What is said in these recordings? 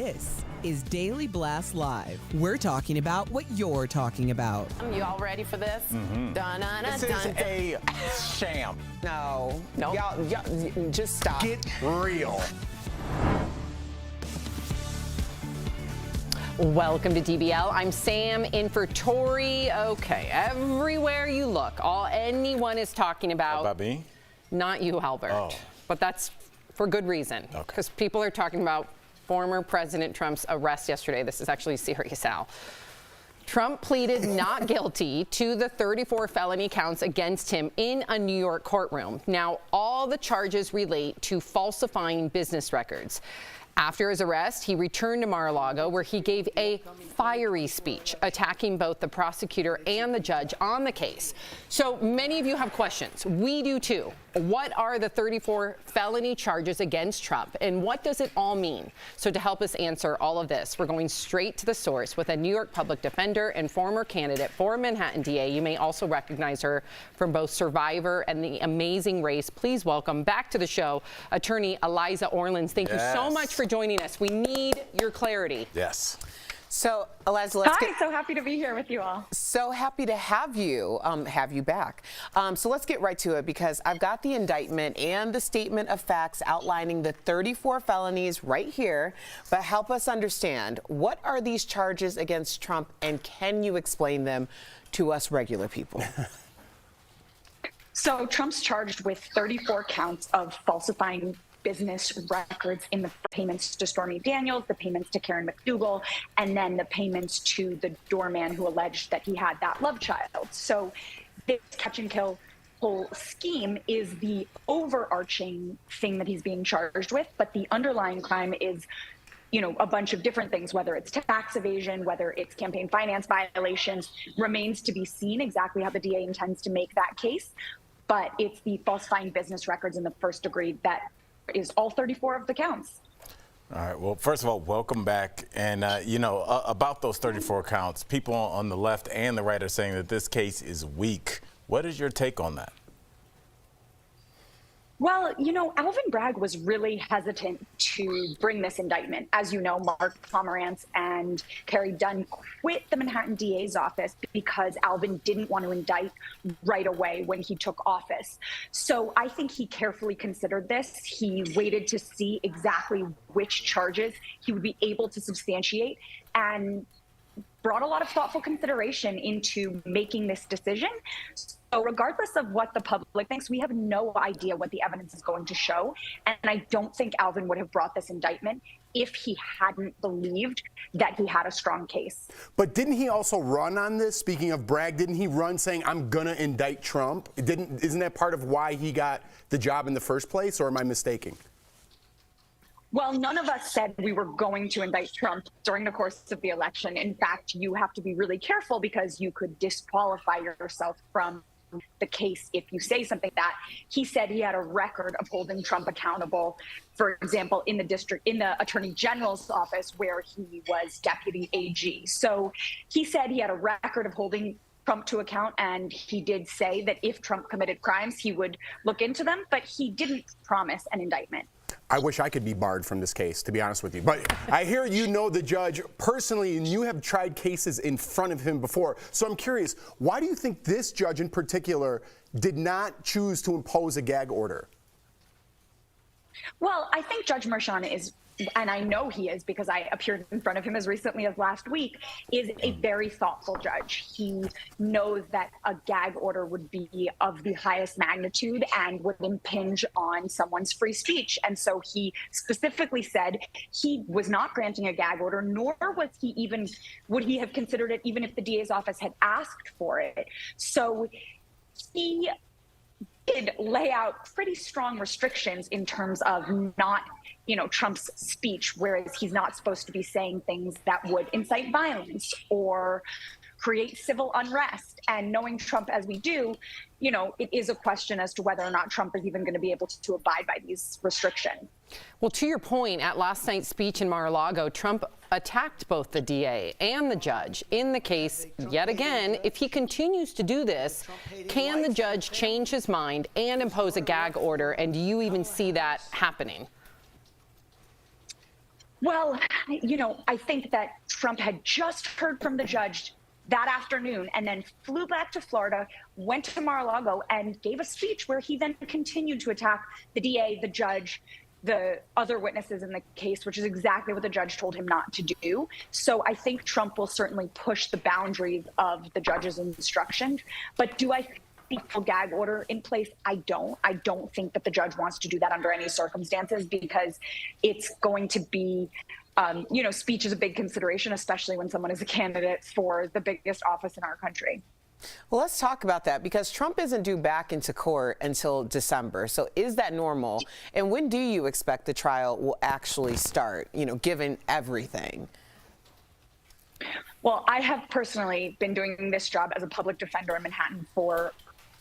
This is Daily Blast Live. We're talking about what you're talking about. You all ready for this? This is a sham. No. Y'all, just stop. Get real. Welcome to DBL. I'm Sam in for Tori. Okay, everywhere you look, anyone is talking about me? Not you, Albert. But that's for good reason. Because people are talking about former President Trump's arrest yesterday. This is actually serious, Al. Trump pleaded not guilty to the 34 felony counts against him in a New York courtroom. Now, all the charges relate to falsifying business records. After his arrest, he returned to Mar-a-Lago, where he gave a fiery speech attacking both the prosecutor and the judge on the case. So many of you have questions. We do too. What are the 34 felony charges against Trump, and what does it all mean? So to help us answer all of this, we're going straight to the source with a New York public defender and former candidate for Manhattan DA. You may also recognize her from both Survivor and The Amazing Race. Please welcome back to the show, attorney Eliza Orlins. Thank you so much for joining us. We need your clarity. Yes. So, Eliza, so happy to be here with you all. So happy to have you back. So let's get right to it, because I've got the indictment and the statement of facts outlining the 34 felonies right here. But help us understand, what are these charges against Trump, and can you explain them to us regular people? So Trump's charged with 34 counts of falsifying business records in the payments to Stormy Daniels, the payments to Karen McDougal, and then the payments to the doorman who alleged that he had that love child. So this catch and kill whole scheme is the overarching thing that he's being charged with, but the underlying crime is, you know, a bunch of different things, whether it's tax evasion, whether it's campaign finance violations. Remains to be seen exactly how the DA intends to make that case, but it's the falsifying business records in the first degree that is all 34 of the counts. All right. Well, first of all, welcome back. And, about those 34 counts, people on the left and the right are saying that this case is weak. What is your take on that? Well, you know, Alvin Bragg was really hesitant to bring this indictment. As you know, Mark Pomerantz and Carrie Dunn quit the Manhattan DA's office because Alvin didn't want to indict right away when he took office. So I think he carefully considered this. He waited to see exactly which charges he would be able to substantiate, and brought a lot of thoughtful consideration into making this decision. So regardless of what the public thinks, we have no idea what the evidence is going to show. And I don't think Alvin would have brought this indictment if he hadn't believed that he had a strong case. But didn't he also run on this? Speaking of Bragg, didn't he run saying, I'm gonna indict Trump? Isn't that part of why he got the job in the first place, or am I mistaken? Well, none of us said we were going to indict Trump during the course of the election. In fact, you have to be really careful, because you could disqualify yourself from the case if you say something that. He said he had a record of holding Trump accountable, for example, in the Attorney General's office where he was deputy AG. So he said he had a record of holding Trump to account, and he did say that if Trump committed crimes, he would look into them, but he didn't promise an indictment. I wish I could be barred from this case, to be honest with you. But I hear you know the judge personally, and you have tried cases in front of him before. So I'm curious, why do you think this judge in particular did not choose to impose a gag order? Well, I think Judge Merchan is, and I know he is because I appeared in front of him as recently as last week, is a very thoughtful judge. He knows that a gag order would be of the highest magnitude and would impinge on someone's free speech. And so he specifically said he was not granting a gag order, nor would he have considered it even if the DA's office had asked for it. So he did lay out pretty strong restrictions in terms of not, Trump's speech, whereas he's not supposed to be saying things that would incite violence or create civil unrest. And knowing Trump as we do, it is a question as to whether or not Trump is even going to be able to abide by these restrictions. Well, to your point, at last night's speech in Mar-a-Lago, Trump attacked both the DA and the judge in the case yet again. If he continues to do this, can the judge change his mind and impose a gag order? And do you even see that happening? Well, I think that Trump had just heard from the judge that afternoon and then flew back to Florida, went to Mar-a-Lago, and gave a speech where he then continued to attack the DA, the judge, the other witnesses in the case, which is exactly what the judge told him not to do. So I think Trump will certainly push the boundaries of the judge's instructions. But do I think full gag order in place? I don't. I don't think that the judge wants to do that under any circumstances, because it's going to be speech is a big consideration, especially when someone is a candidate for the biggest office in our country. Well, let's talk about that, because Trump isn't due back into court until December. So is that normal? And when do you expect the trial will actually start, given everything? Well, I have personally been doing this job as a public defender in Manhattan for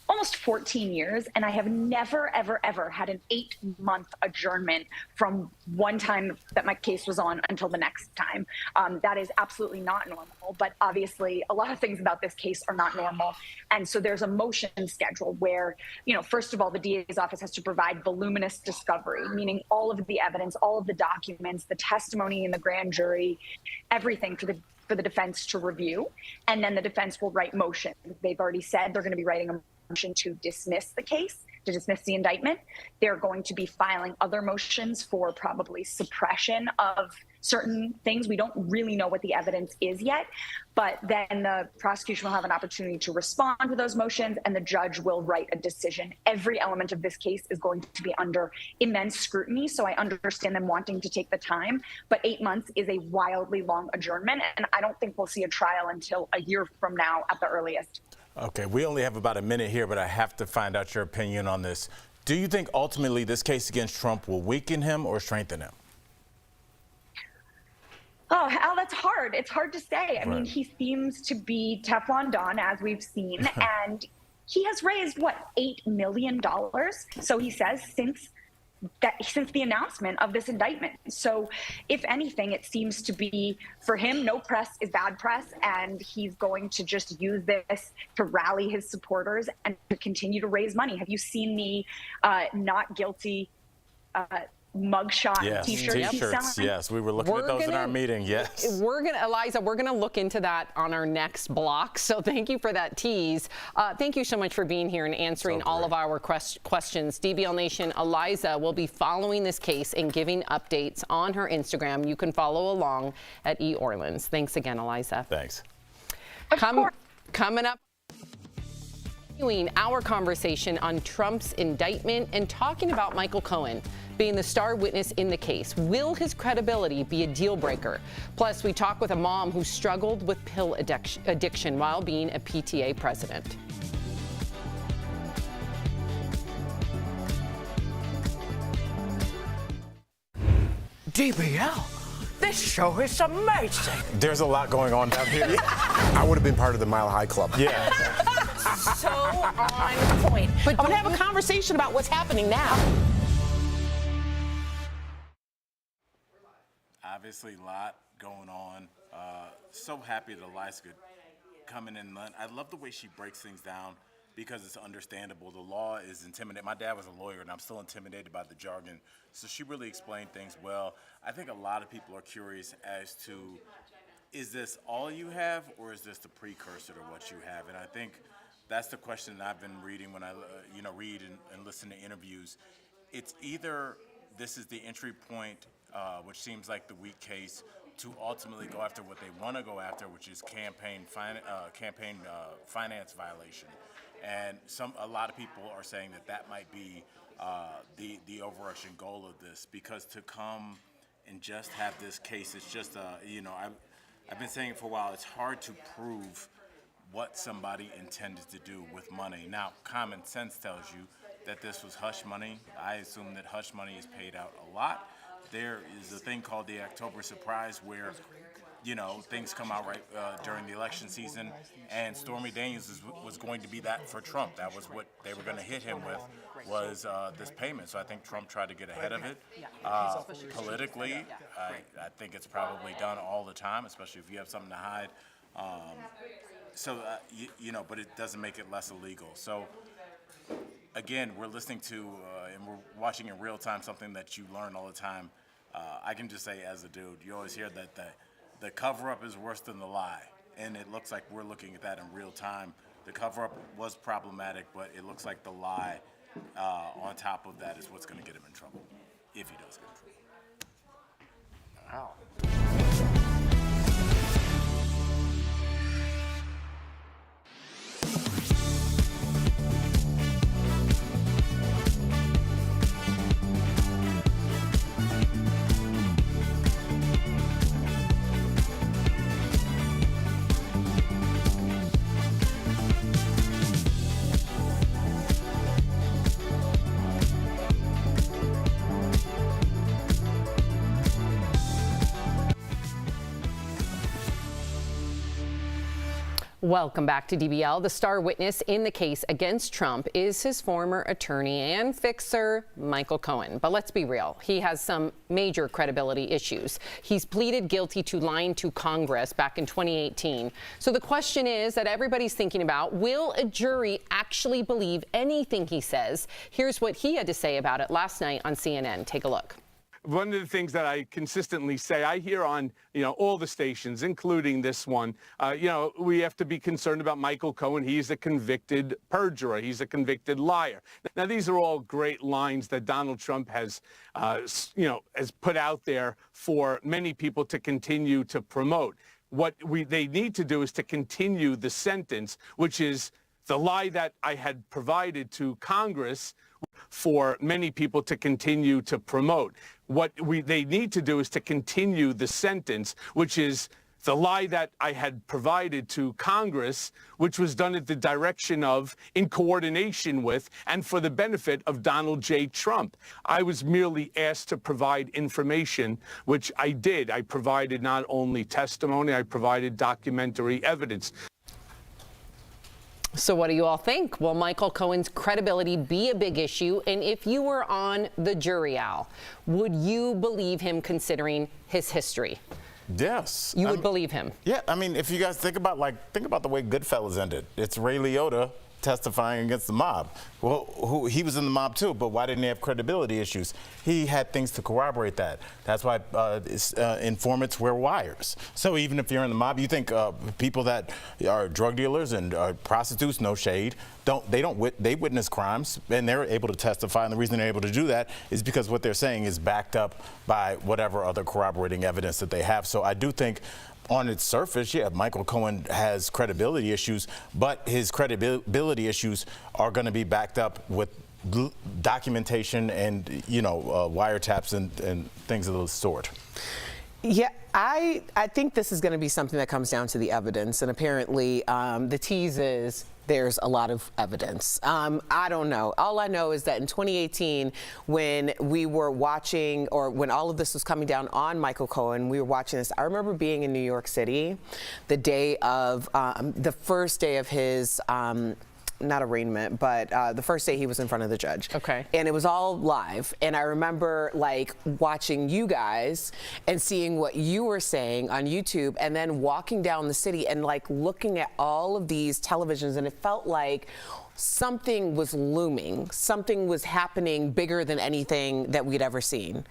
almost 14 years, and I have never, ever, ever had an 8-month adjournment from one time that my case was on until the next time. That is absolutely not normal, but obviously a lot of things about this case are not normal. And so there's a motion schedule where, first of all, the DA's office has to provide voluminous discovery, meaning all of the evidence, all of the documents, the testimony in the grand jury, everything for the defense to review. And then the defense will write motions. They've already said they're going to be writing a motion to dismiss the case, to dismiss the indictment. They're going to be filing other motions for probably suppression of certain things. We don't really know what the evidence is yet, but then the prosecution will have an opportunity to respond to those motions, and the judge will write a decision. Every element of this case is going to be under immense scrutiny, so I understand them wanting to take the time, but 8 months is a wildly long adjournment, and I don't think we'll see a trial until a year from now at the earliest. Okay, we only have about a minute here, but I have to find out your opinion on this. Do you think ultimately this case against Trump will weaken him or strengthen him? Oh, Al, that's hard. It's hard to say. I mean, he seems to be Teflon Don, as we've seen, and he has raised, $8 million, so he says, since the announcement of this indictment. So if anything, it seems to be, for him, no press is bad press, and he's going to just use this to rally his supporters and to continue to raise money. Have you seen the not guilty mugshot t-shirts he's selling? Yes, we were looking at those in our meeting. Yes, Eliza, we're gonna look into that on our next block, so thank you for that tease. Thank you so much for being here and answering all of our questions. DBL Nation, Eliza will be following this case and giving updates on her Instagram. You can follow along at eOrleans. Thanks again, Eliza. Thanks. Coming up, continuing our conversation on Trump's indictment and talking about Michael Cohen being the star witness in the case. Will his credibility be a deal breaker? Plus, we talk with a mom who struggled with pill addiction while being a PTA president. DBL, this show is amazing. There's a lot going on down here. I would have been part of the Mile High Club. Yeah. So on point. But I'm going to have a conversation about what's happening now. Obviously, a lot going on. So happy that Eliza could come in and learn. I love the way she breaks things down because it's understandable. The law is intimidating. My dad was a lawyer, and I'm still intimidated by the jargon. So she really explained things well. I think a lot of people are curious as to, is this all you have, or is this the precursor to what you have? And I think that's the question that I've been reading when I read and listen to interviews. It's either this is the entry point, which seems like the weak case, to ultimately go after what they want to go after, which is campaign finance violation. And a lot of people are saying that might be the overarching goal of this, because to come and just have this case, it's just I've been saying it for a while, it's hard to prove what somebody intended to do with money. Now, common sense tells you that this was hush money. I assume that hush money is paid out a lot. There is a thing called the October surprise where, things come out right during the election season, and Stormy Daniels was going to be that for Trump. That was what they were going to hit him with, was this payment. So I think Trump tried to get ahead of it. Politically, I think it's probably done all the time, especially if you have something to hide. But it doesn't make it less illegal. So again, we're listening to and we're watching in real time something that you learn all the time. I can just say, as a dude, you always hear that the cover-up is worse than the lie, and it looks like we're looking at that in real time. The cover-up was problematic, but it looks like the lie on top of that is what's going to get him in trouble, if he does get in trouble. Wow. Welcome back to DBL. The star witness in the case against Trump is his former attorney and fixer, Michael Cohen. But let's be real. He has some major credibility issues. He's pleaded guilty to lying to Congress back in 2018. So the question is that everybody's thinking about, will a jury actually believe anything he says? Here's what he had to say about it last night on CNN. Take a look. One of the things that I consistently say, I hear on, all the stations, including this one, we have to be concerned about Michael Cohen. He's a convicted perjurer. He's a convicted liar. Now, these are all great lines that Donald Trump has put out there for many people to continue to promote. What they need to do is to continue the sentence, which is the lie that I had provided to Congress for many people to continue to promote. What they need to do is to continue the sentence, which is the lie that I had provided to Congress, which was done at the direction of, in coordination with, and for the benefit of Donald J. Trump. I was merely asked to provide information, which I did. I provided not only testimony, I provided documentary evidence. So what do you all think? Will Michael Cohen's credibility be a big issue? And if you were on the jury, Al, would you believe him considering his history? Yes. You would believe him? Yeah, I mean, if you guys think about the way Goodfellas ended. It's Ray Liotta testifying against the mob. Well, he was in the mob too, but why didn't he have credibility issues? He had things to corroborate that. That's why informants wear wires. So even if you're in the mob, you think people that are drug dealers and prostitutes, no shade, they witness crimes and they're able to testify, and the reason they're able to do that is because what they're saying is backed up by whatever other corroborating evidence that they have. So I do think on its surface, yeah, Michael Cohen has credibility issues, but his credibility issues are going to be backed up with documentation and, wiretaps and things of the sort. Yeah, I think this is going to be something that comes down to the evidence, and apparently the tease is there's a lot of evidence. I don't know. All I know is that in 2018, when we were watching, or when all of this was coming down on Michael Cohen, we were watching this. I remember being in New York City the day of, the first day of his, not arraignment, but the first day he was in front of the judge. Okay. And it was all live. And I remember watching you guys and seeing what you were saying on YouTube, and then walking down the city and looking at all of these televisions, and it felt like something was looming. Something was happening bigger than anything that we'd ever seen.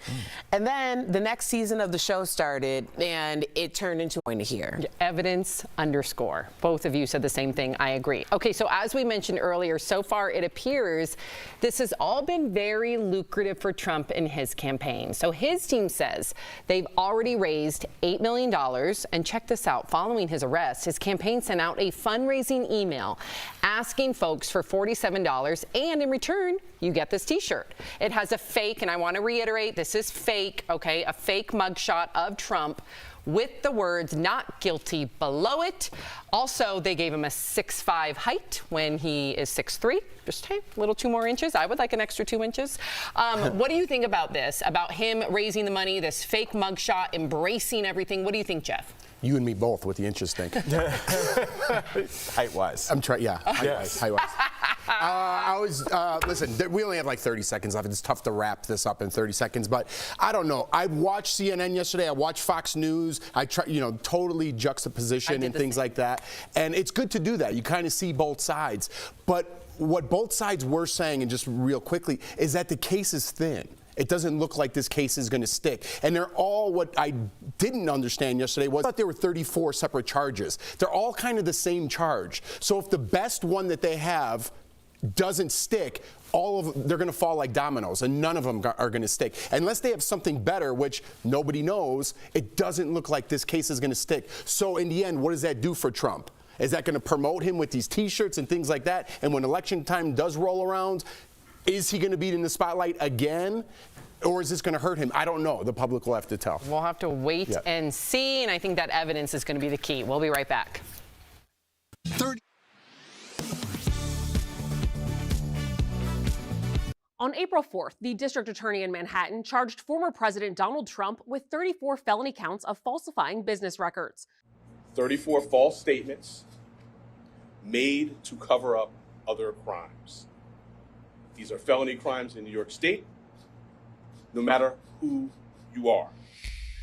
And then the next season of the show started, and it turned into going to hear. Evidence underscore. Both of you said the same thing. I agree. Okay, so as we mentioned earlier, so far it appears this has all been very lucrative for Trump and his campaign. So his team says they've already raised $8 million. And check this out. Following his arrest, his campaign sent out a fundraising email asking folks for $47, and in return, you get this t-shirt. It has a fake, and I want to reiterate, this is fake, okay, a fake mugshot of Trump with the words "not guilty" below it. Also, they gave him a 6'5" height when he is 6'3". Just hey, a little 2 more inches. I would like an extra 2 inches. What do you think about this? About him raising the money, this fake mugshot, embracing everything? What do you think, Jeff? You and me both with the inches thing. Height-wise. I'm trying, yeah. Height-wise. Listen, we only have 30 seconds left. It's tough to wrap this up in 30 seconds, but I don't know. I watched CNN yesterday. I watched Fox News. I try, totally juxtaposition and things like that. And it's good to do that. You kind of see both sides. But what both sides were saying, and just real quickly, is that the case is thin. It doesn't look like this case is going to stick. And they're all, what I didn't understand yesterday was I thought there were 34 separate charges. They're all kind of the same charge. So if the best one that they have doesn't stick, all of them, they're going to fall like dominoes, and none of them are going to stick. Unless they have something better, which nobody knows, it doesn't look like this case is going to stick. So in the end, what does that do for Trump? Is that going to promote him with these T-shirts and things like that? And when election time does roll around, is he going to be in the spotlight again? Or is this going to hurt him? I don't know. The public will have to tell. We'll have to wait and see, and I think that evidence is going to be the key. We'll be right back. On April 4th, the district attorney in Manhattan charged former President Donald Trump with 34 felony counts of falsifying business records. 34 false statements made to cover up other crimes. These are felony crimes in New York State, no matter who you are.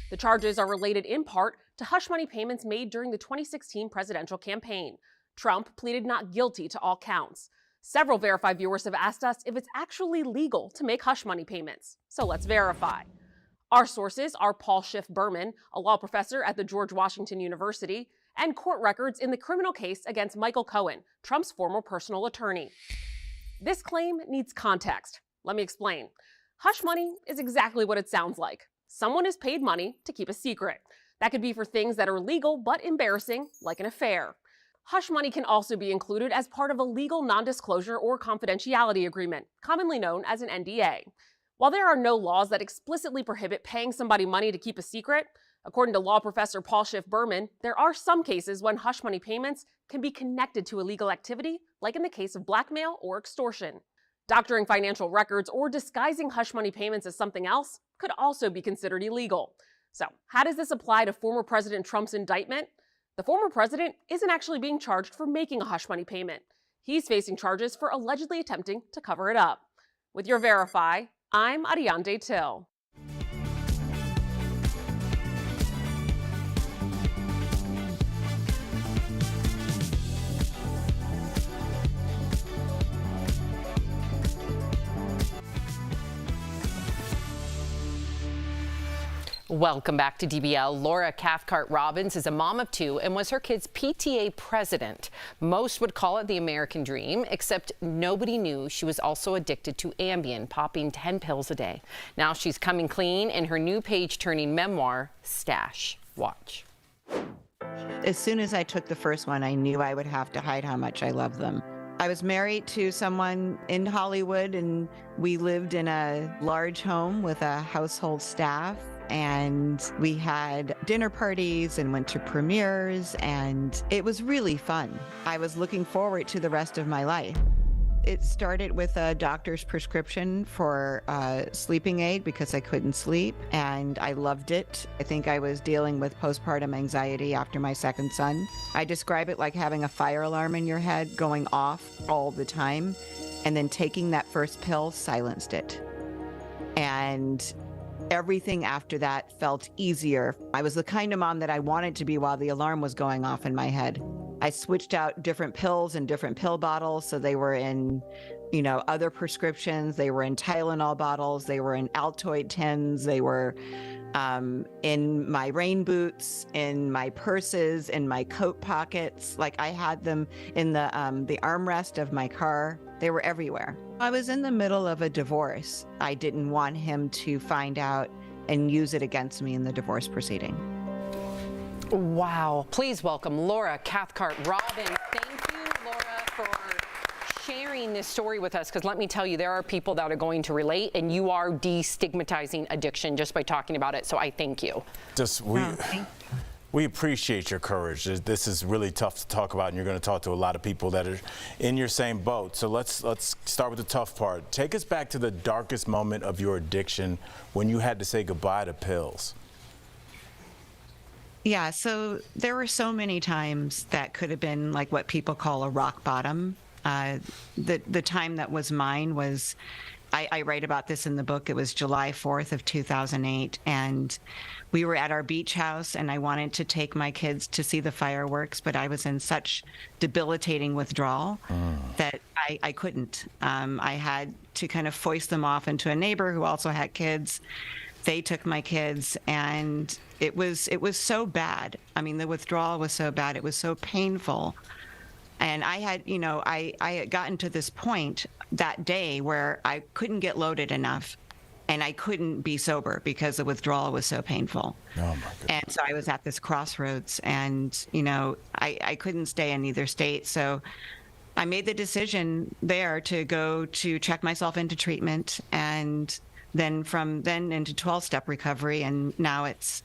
The charges are related in part to hush money payments made during the 2016 presidential campaign. Trump pleaded not guilty to all counts. Several Verify viewers have asked us if it's actually legal to make hush money payments. So let's verify. Our sources are Paul Schiff Berman, a law professor at the George Washington University, and court records in the criminal case against Michael Cohen, Trump's former personal attorney. This claim needs context. Let me explain. Hush money is exactly what it sounds like. Someone is paid money to keep a secret. That could be for things that are legal but embarrassing, like an affair. Hush money can also be included as part of a legal non-disclosure or confidentiality agreement, commonly known as an NDA. While there are no laws that explicitly prohibit paying somebody money to keep a secret, according to law professor Paul Schiff Berman, there are some cases when hush money payments can be connected to illegal activity, like in the case of blackmail or extortion. Doctoring financial records or disguising hush money payments as something else could also be considered illegal. So, how does this apply to former President Trump's indictment? The former president isn't actually being charged for making a hush money payment. He's facing charges for allegedly attempting to cover it up. With your Verify, I'm Ariande Till. Welcome back to DBL. Laura Cathcart-Robbins is a mom of two and was her kid's PTA president. Most would call it the American dream, except nobody knew she was also addicted to Ambien, popping 10 pills a day. Now she's coming clean in her new page-turning memoir, Stash. Watch. As soon as I took the first one, I knew I would have to hide how much I love them. I was married to someone in Hollywood, and we lived in a large home with a household staff. And we had dinner parties and went to premieres, and it was really fun. I was looking forward to the rest of my life. It started with a doctor's prescription for a sleeping aid because I couldn't sleep, and I loved it. I think I was dealing with postpartum anxiety after my second son. I describe it like having a fire alarm in your head going off all the time, and then taking that first pill silenced it. And everything after that felt easier. I was the kind of mom that I wanted to be while the alarm was going off in my head. I switched out different pills and different pill bottles. So they were in, other prescriptions. They were in Tylenol bottles. They were in Altoid tins. They were in my rain boots, in my purses, in my coat pockets. Like I had them in the armrest of my car. They were everywhere. I was in the middle of a divorce. I didn't want him to find out and use it against me in the divorce proceeding. Wow. Please welcome Laura Cathcart-Robbins. Thank you, Laura, for sharing this story with us, because let me tell you, there are people that are going to relate, and you are destigmatizing addiction just by talking about it. So I thank you. We appreciate your courage. This is really tough to talk about, and you're going to talk to a lot of people that are in your same boat. So let's start with the tough part. Take us back to the darkest moment of your addiction when you had to say goodbye to pills. Yeah, so there were so many times that could have been like what people call a rock bottom. The time that was mine was I write about this in the book. It was July 4th of 2008, and we were at our beach house, and I wanted to take my kids to see the fireworks, but I was in such debilitating withdrawal that I couldn't. I had to kind of foist them off into a neighbor who also had kids. They took my kids, and it was so bad. I mean, the withdrawal was so bad. It was so painful. And I had, I had gotten to this point that day where I couldn't get loaded enough, and I couldn't be sober because the withdrawal was so painful. Oh my goodness. And so I was at this crossroads, and, I couldn't stay in either state. So I made the decision there to go to check myself into treatment, and then from then into 12-step recovery. And now it's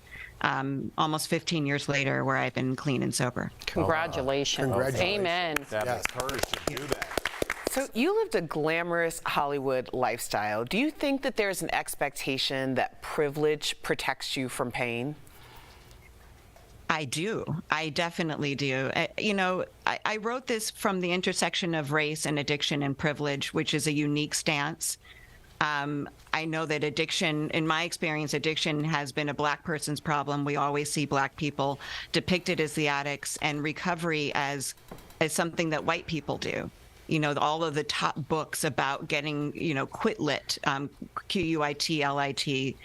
almost 15 years later where I've been clean and sober. Congratulations. Amen. That courage to do that. So you lived a glamorous Hollywood lifestyle. Do you think that there's an expectation that privilege protects you from pain? I do. I definitely do. I wrote this from the intersection of race and addiction and privilege, which is a unique stance. I know that addiction, in my experience, addiction has been a Black person's problem. We always see Black people depicted as the addicts, and recovery as something that white people do. All of the top books about getting, quit lit, QUIT,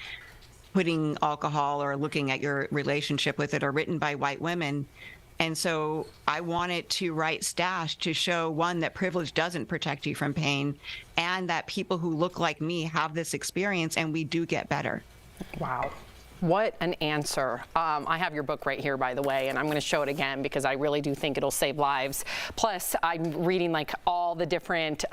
quitting alcohol or looking at your relationship with it, are written by white women. And so I wanted to write Stash to show, one, that privilege doesn't protect you from pain, and that people who look like me have this experience, and we do get better. Wow. What an answer. I have your book right here, by the way, and I'm going to show it again because I really do think it'll save lives. Plus, I'm reading all the different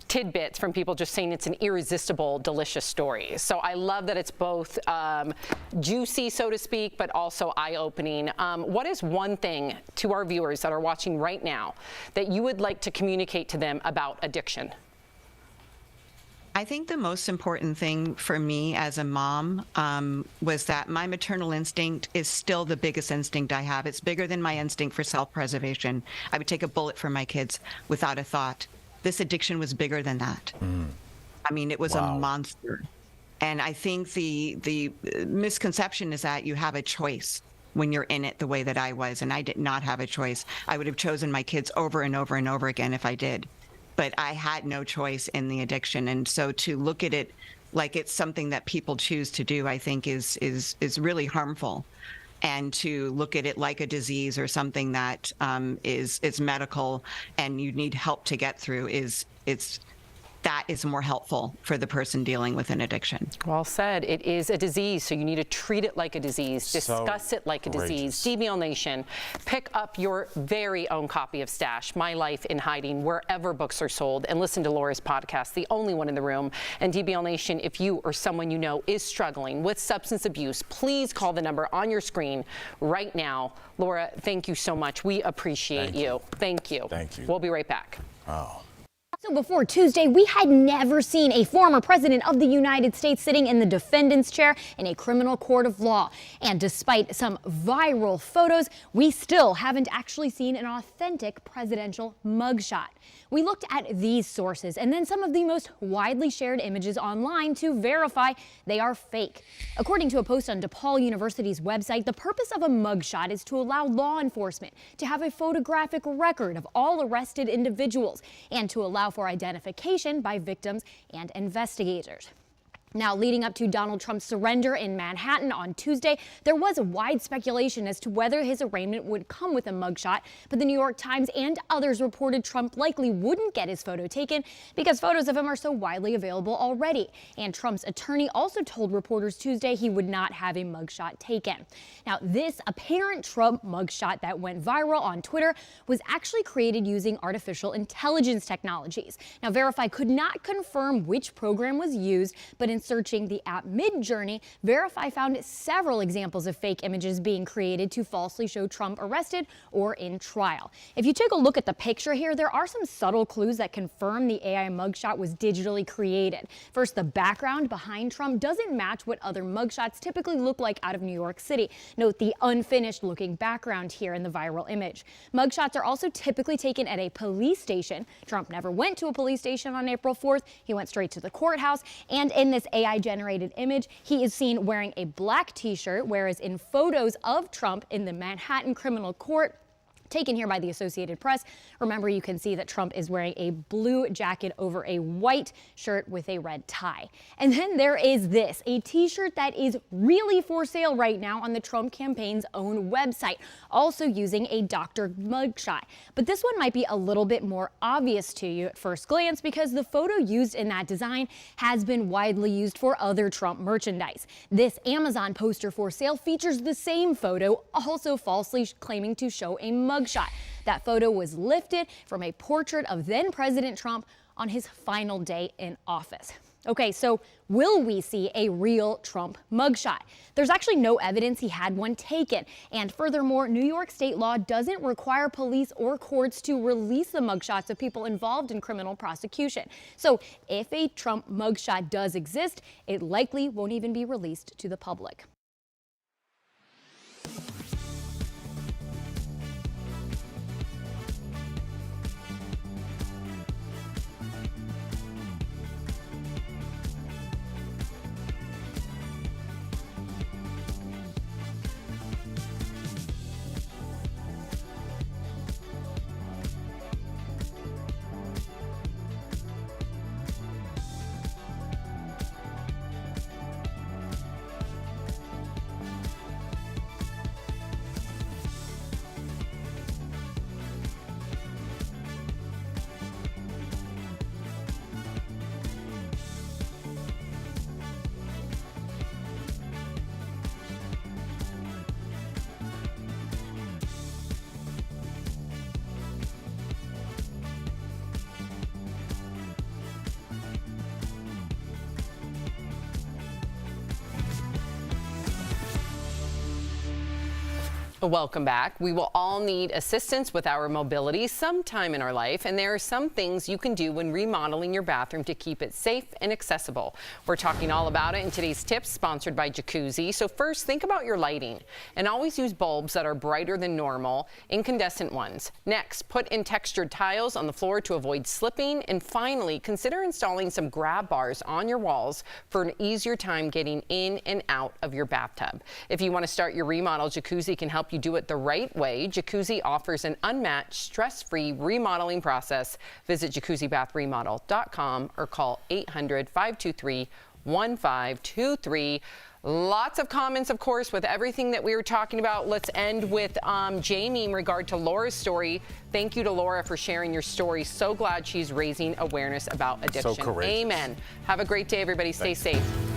tidbits from people just saying it's an irresistible, delicious story. So I love that it's both juicy, so to speak, but also eye-opening. What is one thing to our viewers that are watching right now that you would like to communicate to them about addiction? I think the most important thing for me as a mom was that my maternal instinct is still the biggest instinct I have. It's bigger than my instinct for self-preservation. I would take a bullet for my kids without a thought. This addiction was bigger than that. I mean, it was a monster. And I think the misconception is that you have a choice when you're in it the way that I was, and I did not have a choice. I would have chosen my kids over and over and over again if I did. But I had no choice in the addiction. And so to look at it like it's something that people choose to do, I think is really harmful. And to look at it like a disease or something that is medical and you need help to get through that is more helpful for the person dealing with an addiction. Well said. It is a disease, so you need to treat it like a disease, discuss it like a disease. DBL Nation, pick up your very own copy of Stash, My Life in Hiding, wherever books are sold, and listen to Laura's podcast, The Only One in the Room. And DBL Nation, if you or someone you know is struggling with substance abuse, please call the number on your screen right now. Laura, thank you so much. We appreciate you. Thank you. Thank you. We'll be right back. So before Tuesday, we had never seen a former president of the United States sitting in the defendant's chair in a criminal court of law. And despite some viral photos, we still haven't actually seen an authentic presidential mugshot. We looked at these sources and then some of the most widely shared images online to verify they are fake. According to a post on DePaul University's website, the purpose of a mugshot is to allow law enforcement to have a photographic record of all arrested individuals and to allow for identification by victims and investigators. Now, leading up to Donald Trump's surrender in Manhattan on Tuesday, there was wide speculation as to whether his arraignment would come with a mugshot, but the New York Times and others reported Trump likely wouldn't get his photo taken because photos of him are so widely available already. And Trump's attorney also told reporters Tuesday he would not have a mugshot taken. Now, this apparent Trump mugshot that went viral on Twitter was actually created using artificial intelligence technologies. Now, Verify could not confirm which program was used, but in searching the app Midjourney, Verify found several examples of fake images being created to falsely show Trump arrested or in trial. If you take a look at the picture here, there are some subtle clues that confirm the AI mugshot was digitally created. First, the background behind Trump doesn't match what other mugshots typically look like out of New York City. Note the unfinished looking background here in the viral image. Mugshots are also typically taken at a police station. Trump never went to a police station on April 4th. He went straight to the courthouse. And in this AI generated image, he is seen wearing a black t-shirt, whereas in photos of Trump in the Manhattan criminal court, taken here by the Associated Press, remember, you can see that Trump is wearing a blue jacket over a white shirt with a red tie. And then there is this, a t-shirt that is really for sale right now on the Trump campaign's own website, also using a Dr. mugshot. But this one might be a little bit more obvious to you at first glance because the photo used in that design has been widely used for other Trump merchandise. This Amazon poster for sale features the same photo, also falsely claiming to show a mugshot. That photo was lifted from a portrait of then President Trump on his final day in office. Okay, so will we see a real Trump mugshot? There's actually no evidence he had one taken. And furthermore, New York state law doesn't require police or courts to release the mugshots of people involved in criminal prosecution. So if a Trump mugshot does exist, it likely won't even be released to the public. Welcome back. We will all need assistance with our mobility sometime in our life, and there are some things you can do when remodeling your bathroom to keep it safe and accessible. We're talking all about it in today's tips, sponsored by Jacuzzi. So first, think about your lighting and always use bulbs that are brighter than normal, incandescent ones. Next, put in textured tiles on the floor to avoid slipping. And finally, consider installing some grab bars on your walls for an easier time getting in and out of your bathtub. If you want to start your remodel, Jacuzzi can help you do it the right way. Jacuzzi offers an unmatched, stress-free remodeling process. Visit jacuzzibathremodel.com or call 800-523-1523. Lots of comments, of course, with everything that we were talking about. Let's end with Jamie in regard to Laura's story. Thank you to Laura for sharing your story. So glad she's raising awareness about addiction. So courageous. Amen. Have a great day, everybody. Stay safe.